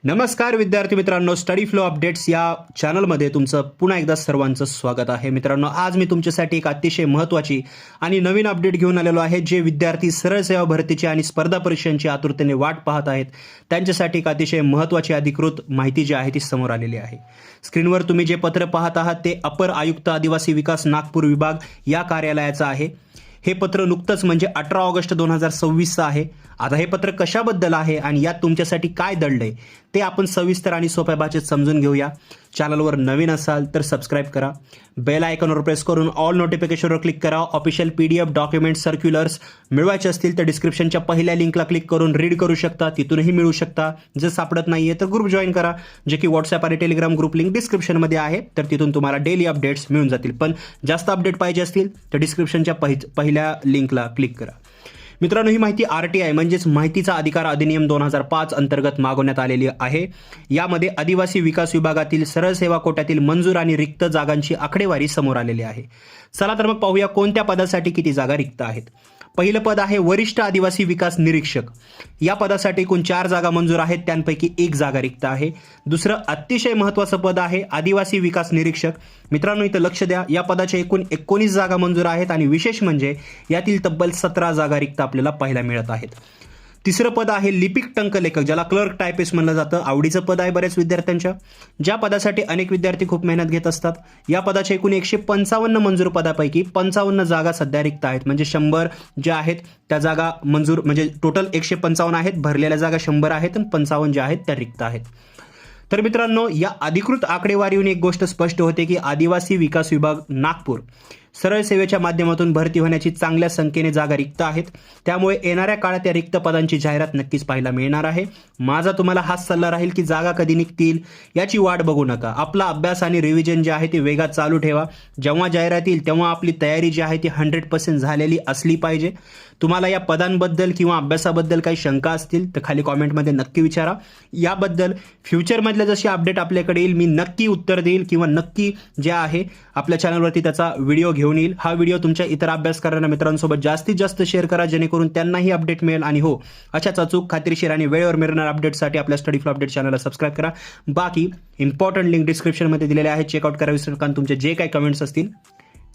नमस्कार विद्यार्थी मित्रांनो, स्टडी फ्लो अपडेट्स या चॅनलमध्ये तुमचं पुन्हा एकदा सर्वांचं स्वागत आहे. मित्रांनो, आज मी तुमच्यासाठी एक अतिशय महत्त्वाची आणि नवीन अपडेट घेऊन आलेलो आहे. जे विद्यार्थी सरळ सेवा भरतीची आणि स्पर्धा परीक्षांची आतुरतेने वाट पाहत आहेत त्यांच्यासाठी एक अतिशय महत्त्वाची अधिकृत माहिती जी आहे ती समोर आलेली आहे. स्क्रीनवर तुम्ही जे पत्र पाहत आहात ते अपर आयुक्त आदिवासी विकास नागपूर विभाग या कार्यालयाचं आहे. हे पत्र नुकतंच म्हणजे 18 ऑगस्ट 2026 आहे. आता हे पत्र कशाबद्दल आहे आणि यात तुमच्यासाठी काय दडलंय ते आपण सविस्तर आणि सोप्या भाषेत समजून घेऊया. चॅनलवर नवीन असाल तर सबस्क्राईब करा, बेल आयकॉनवर प्रेस करून ऑल नोटिफिकेशनवर क्लिक करा. ऑफिशियल PDF डॉक्युमेंट सर्क्युलर्स मिळवायचे असतील तर डिस्क्रिप्शनच्या पहिल्या लिंकला क्लिक करून रीड करू शकता, तिथूनही मिळू शकता. जर सापडत नाहीये तर ग्रुप जॉईन करा, जे की व्हॉट्सअप आणि टेलिग्राम ग्रुप लिंक डिस्क्रिप्शनमध्ये आहे. तर तिथून तुम्हाला डेली अपडेट्स मिळून जातील. पण जास्त अपडेट पाहिजे असतील तर डिस्क्रिप्शनच्या पहिल्या लिंकला क्लिक करा. मित्रांनो, ही माहिती RTI म्हणजेच माहितीचा अधिकार अधिनियम 2005 अंतर्गत मागवण्यात आलेली आहे. यामध्ये आदिवासी विकास विभागातील सरळ सेवा कोट्यातील मंजूर आणि रिक्त जागांची आकडेवारी समोर आलेली आहे. चला तर मग पाहूया कोणत्या पदासाठी किती जागा रिक्त आहेत. पहिलं पद आहे वरिष्ठ आदिवासी विकास निरीक्षक. या पदासाठी एकूण 4 जागा मंजूर आहेत, त्यांपैकी 1 जागा रिक्त आहे. दुसरं अतिशय महत्त्वाचं पद आहे आदिवासी विकास निरीक्षक. मित्रांनो, इथं लक्ष द्या, या पदाच्या एकूण 19 जागा मंजूर आहेत आणि विशेष म्हणजे यातील तब्बल 17 जागा रिक्त आपल्याला पाहायला मिळत आहेत. तिसरं पद आहे लिपिक टंकलेखक, ज्याला क्लर्क टायपिस्ट म्हणलं जातं. आवडीचं पद आहे बऱ्याच विद्यार्थ्यांच्या, ज्या पदासाठी अनेक विद्यार्थी खूप मेहनत घेत असतात. या पदाच्या एकूण 155 मंजूर पदापैकी 55 जागा सध्या रिक्त आहेत. म्हणजे 100 ज्या आहेत त्या जागा मंजूर, म्हणजे टोटल 155 आहेत, भरलेल्या जागा 100 आहेत आणि 55 ज्या आहेत त्या रिक्त आहेत. तर मित्रांनो, या अधिकृत आकडेवारीहून एक गोष्ट स्पष्ट होते की आदिवासी विकास विभाग नागपूर सरळ सेवेच्या माध्यमातून भरती होण्याची चांगल्या संख्येने जागा रिक्त आहेत. त्यामुळे येणाऱ्या काळात या रिक्त पदांची जाहिरात नक्कीच पाहायला मिळणार आहे. माझा तुम्हाला हाच सल्ला राहील की जागा कधी निघतील याची वाट बघू नका. आपला अभ्यास आणि रिव्हिजन जे आहे ते वेगात चालू ठेवा. जेव्हा जाहिरात येईल तेव्हा आपली तयारी जी आहे ती 100% झालेली असली पाहिजे. तुम्हाला या पदांबद्दल किंवा अभ्यासाबद्दल काही शंका असतील तर खाली कॉमेंटमध्ये नक्की विचारा. याबद्दल फ्युचरमधले जशी अपडेट आपल्याकडे येईल मी नक्की उत्तर देईल किंवा नक्की जे आहे आपल्या चॅनलवरती त्याचा व्हिडिओ घेऊन येईल. हा व्हिडिओ तुमच्या इतर अभ्यास करणाऱ्या मित्रांसोबत जास्तीत जास्त शेअर करा, जेणेकरून त्यांनाही अपडेट मिळेल. आणि हो, अशाच अचूक, खात्रीशीर आणि वेळेवर मिळणार अपडेटसाठी आपल्या स्टडी फ्लो अपडेट चॅनलला सबस्क्राईब करा. बाकी इम्पॉर्टंट लिंक डिस्क्रिप्शनमध्ये दिलेले आहे, चेकआउट करा. विसरू नका. तुमचे जे काही कमेंट्स असतील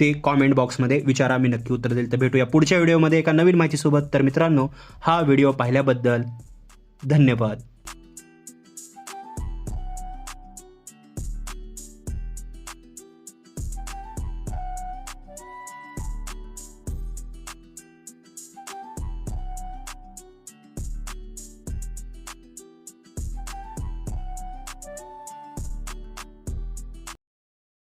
ते कॉमेंट बॉक्समध्ये विचारा, मी नक्की उत्तर देईल. तर भेटूया पुढच्या व्हिडिओमध्ये एका नवीन माहितीसोबत. तर मित्रांनो, हा व्हिडिओ पाहिल्याबद्दल धन्यवाद.